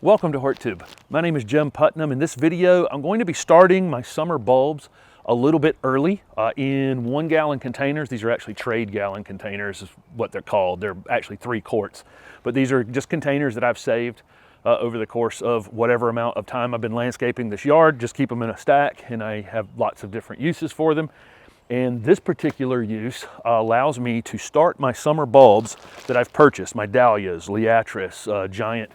Welcome to HortTube. My name is Jim Putnam. In this video, I'm going to be starting my summer bulbs a little bit early in 1 gallon containers. These are actually trade gallon containers is what they're called. They're actually 3 quarts, but these are just containers that I've saved over the course of whatever amount of time I've been landscaping this yard. Just keep them in a stack, and I have lots of different uses for them. And this particular use allows me to start my summer bulbs that I've purchased, my Dahlias, Liatris, giant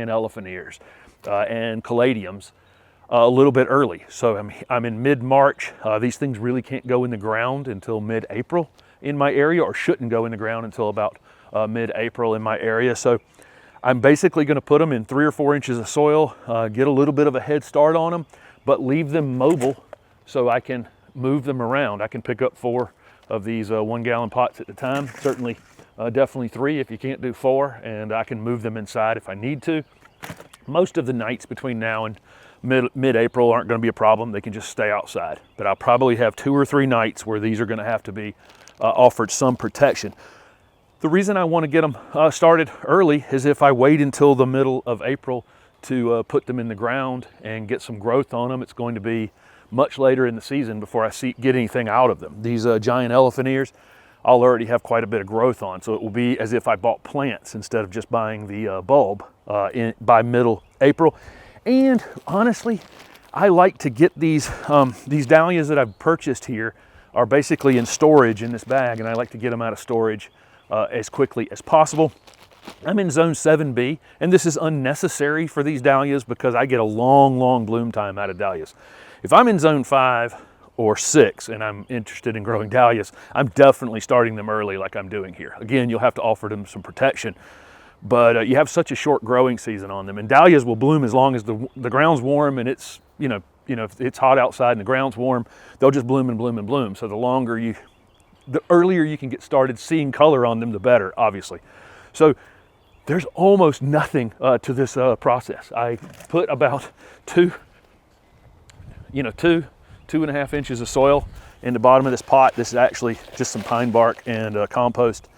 elephant ears, and Caladiums, a little bit early. So I'm in mid-March. These things really can't go in the ground until mid-April in my area, or shouldn't go in the ground until about mid-April in my area. So I'm basically going to put them in 3 or 4 inches of soil, get a little bit of a head start on them, but leave them mobile so I can move them around. I can pick up 4 of these 1 gallon pots at a time. Certainly, definitely 3 if you can't do 4, and I can move them inside if I need to. Most of the nights between now and mid-April aren't going to be a problem. They can just stay outside. But I'll probably have 2 or 3 nights where these are going to have to be offered some protection. The reason I want to get them started early is if I wait until the middle of April to put them in the ground and get some growth on them, it's going to be much later in the season before I get anything out of them. These giant elephant ears, I'll already have quite a bit of growth on, so it will be as if I bought plants instead of just buying the bulb by middle April. And honestly, I like to get these dahlias that I've purchased here are basically in storage in this bag, and I like to get them out of storage as quickly as possible. I'm in zone 7B, and this is unnecessary for these dahlias because I get a long bloom time out of dahlias. If I'm in zone 5 or 6 and I'm interested in growing dahlias, I'm definitely starting them early like I'm doing here. Again, you'll have to offer them some protection, but you have such a short growing season on them, and dahlias will bloom as long as the ground's warm and it's, if it's hot outside and the ground's warm, they'll just bloom and bloom and bloom. So the earlier you can get started seeing color on them, the better, obviously. So there's almost nothing to this process. I put about 2.5 inches of soil in the bottom of this pot. This is actually just some pine bark and compost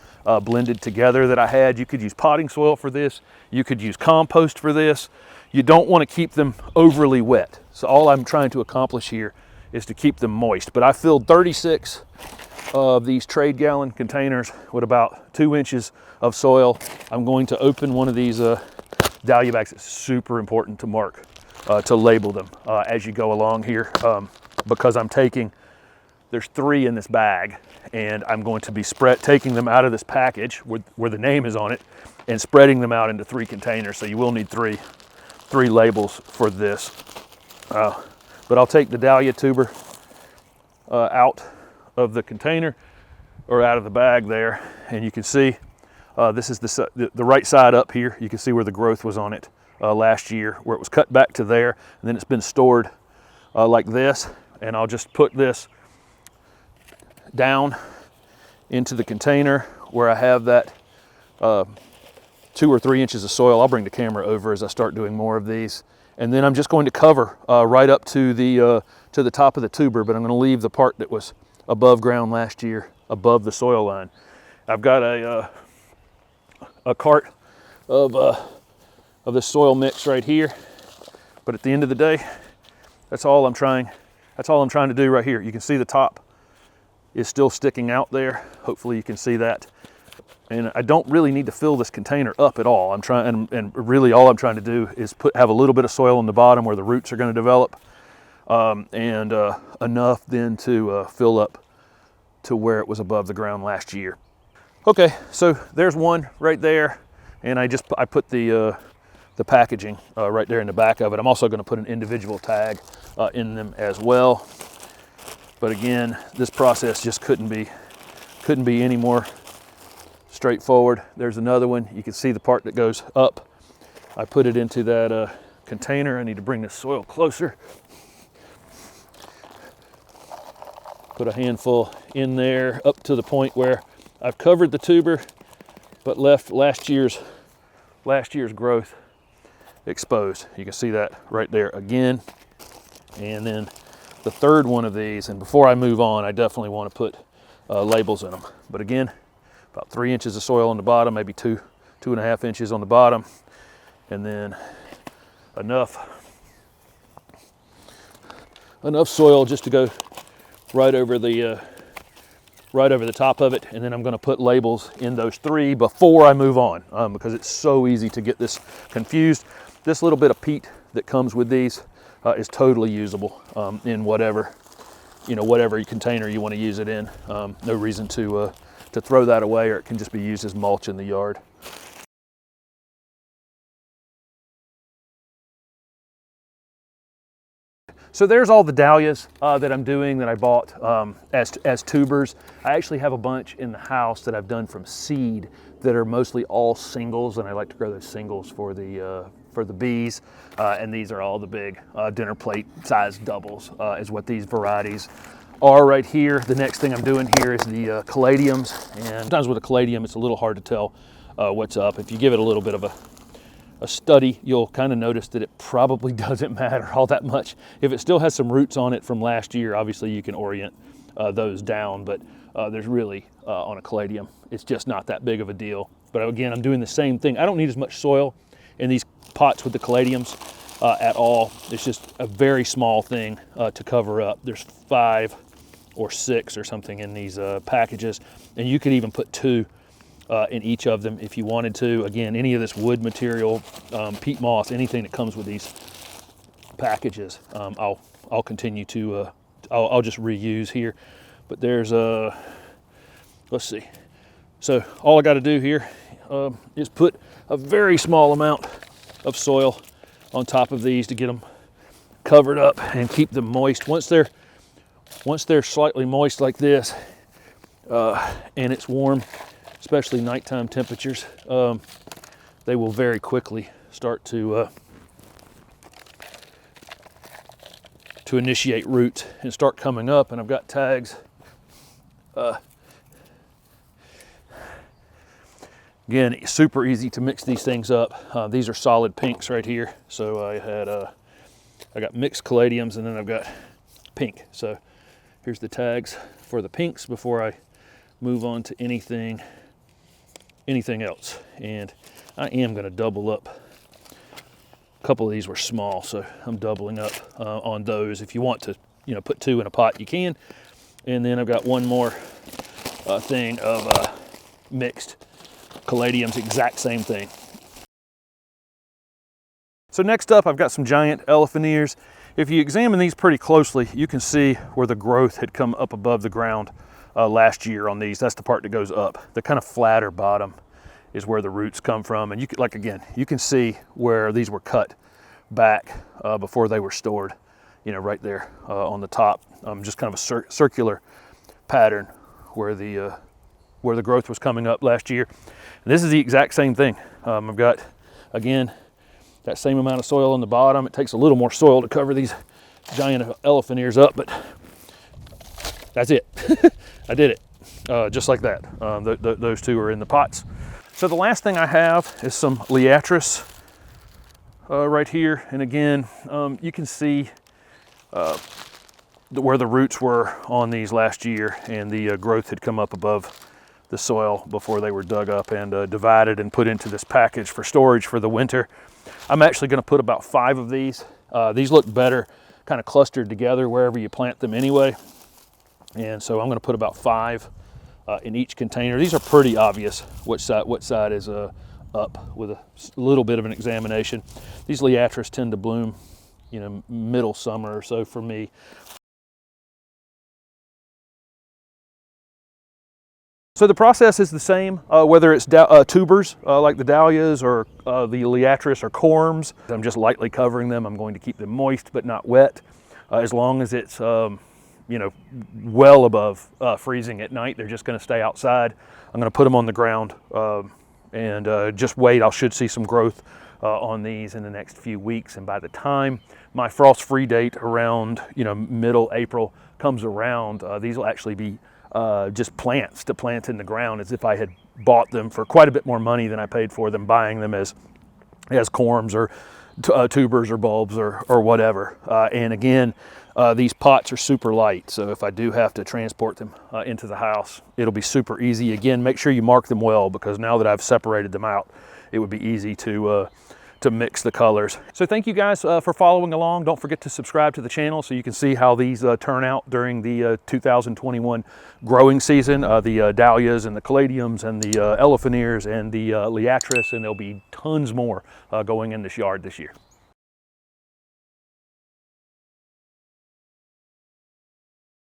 blended together that I had. You could use potting soil for this. You could use compost for this. You don't want to keep them overly wet. So all I'm trying to accomplish here is to keep them moist. But I filled 36 of these trade gallon containers with about 2 inches of soil. I'm going to open one of these dahlia bags. It's super important to mark, to label them as you go along here, because there's 3 in this bag, and I'm going to be taking them out of this package where the name is on it and spreading them out into 3 containers. So you will need three labels for this. But I'll take the dahlia tuber out of the container, or out of the bag there, and you can see this is the right side up here. You can see where the growth was on it last year, where it was cut back to there, and then it's been stored like this. And I'll just put this down into the container where I have that 2 or 3 inches of soil. I'll bring the camera over as I start doing more of these, and then I'm just going to cover right up to the top of the tuber, but I'm going to leave the part that was above ground last year above the soil line. I've got a cart of this soil mix right here, but at the end of the day, that's all I'm trying to do right here. You can see the top is still sticking out there. Hopefully you can see that. And I don't really need to fill this container up at all. And really all I'm trying to do is have a little bit of soil on the bottom where the roots are going to develop, and enough then to fill up to where it was above the ground last year. Okay, so there's one right there, and I put the packaging right there in the back of it. I'm also going to put an individual tag in them as well. But again, this process just couldn't be any more straightforward. There's another one. You can see the part that goes up. I put it into that container. I need to bring this soil closer. Put a handful in there up to the point where I've covered the tuber, but left last year's growth exposed. You can see that right there again. And then the third one of these, and before I move on, I definitely want to put labels in them. But again, about 3 inches of soil on the bottom, maybe 2.5 inches on the bottom, and then enough soil just to go right over the top of it, and then I'm going to put labels in those 3 before I move on, because it's so easy to get this confused. This little bit of peat that comes with these is totally usable in whatever container you want to use it in. No reason to throw that away, or it can just be used as mulch in the yard. So there's all the dahlias that I'm doing that I bought as tubers. I actually have a bunch in the house that I've done from seed that are mostly all singles, and I like to grow those singles for the bees. And these are all the big dinner plate size doubles is what these varieties are right here. The next thing I'm doing here is the caladiums, and sometimes with a caladium it's a little hard to tell what's up. If you give it a little bit of a study, you'll kind of notice that it probably doesn't matter all that much. If it still has some roots on it from last year, obviously you can orient those down, but there's really, on a caladium, it's just not that big of a deal. But again, I'm doing the same thing. I don't need as much soil in these pots with the caladiums at all. It's just a very small thing to cover up. There's 5 or 6 or something in these packages, and you could even put 2 in each of them if you wanted to. Again, any of this wood material, peat moss, anything that comes with these packages, I'll continue to I'll just reuse here. But there's let's see. So all I got to do here is put a very small amount of soil on top of these to get them covered up and keep them moist. Once they're slightly moist like this, and it's warm, especially nighttime temperatures, they will very quickly start to initiate roots and start coming up. And I've got tags. Again, it's super easy to mix these things up. These are solid pinks right here. So I got mixed caladiums, and then I've got pink. So here's the tags for the pinks before I move on to anything else. And I am going to double up. A couple of these were small, so I'm doubling up on those. If you want to, put 2 in a pot, you can. And then I've got one more thing of mixed caladiums, exact same thing. So next up, I've got some giant elephant ears. If you examine these pretty closely, you can see where the growth had come up above the ground last year on these. That's the part that goes up. The kind of flatter bottom is where the roots come from. And you can see where these were cut back before they were stored, right there on the top. Just kind of a circular pattern where the growth was coming up last year. And this is the exact same thing. I've got, again, that same amount of soil on the bottom. It takes a little more soil to cover these giant elephant ears up, but that's it. I did it just like that. Those 2 are in the pots. So the last thing I have is some Liatris right here. And again, you can see where the roots were on these last year, and the growth had come up above the soil before they were dug up and divided and put into this package for storage for the winter. I'm actually going to put about 5 of these. These look better kind of clustered together wherever you plant them anyway. And so I'm going to put about 5 in each container. These are pretty obvious what side is up with a little bit of an examination. These Liatris tend to bloom, middle summer or so for me. So the process is the same, whether it's tubers like the dahlias or the Liatris or corms. I'm just lightly covering them. I'm going to keep them moist but not wet, as long as it's well above freezing at night. They're just going to stay outside. I'm going to put them on the ground and just wait. I should see some growth on these in the next few weeks, and by the time my frost-free date around middle April comes around, these will actually be just plants to plant in the ground, as if I had bought them for quite a bit more money than I paid for them, buying them as corms or tubers or bulbs or whatever. And again, these pots are super light, so if I do have to transport them into the house, it'll be super easy. Again, make sure you mark them well, because now that I've separated them out, it would be easy to to mix the colors. So thank you guys for following along. Don't forget to subscribe to the channel so you can see how these turn out during the 2021 growing season. The dahlias and the caladiums and the elephantiers and the liatris, and there'll be tons more going in this yard this year.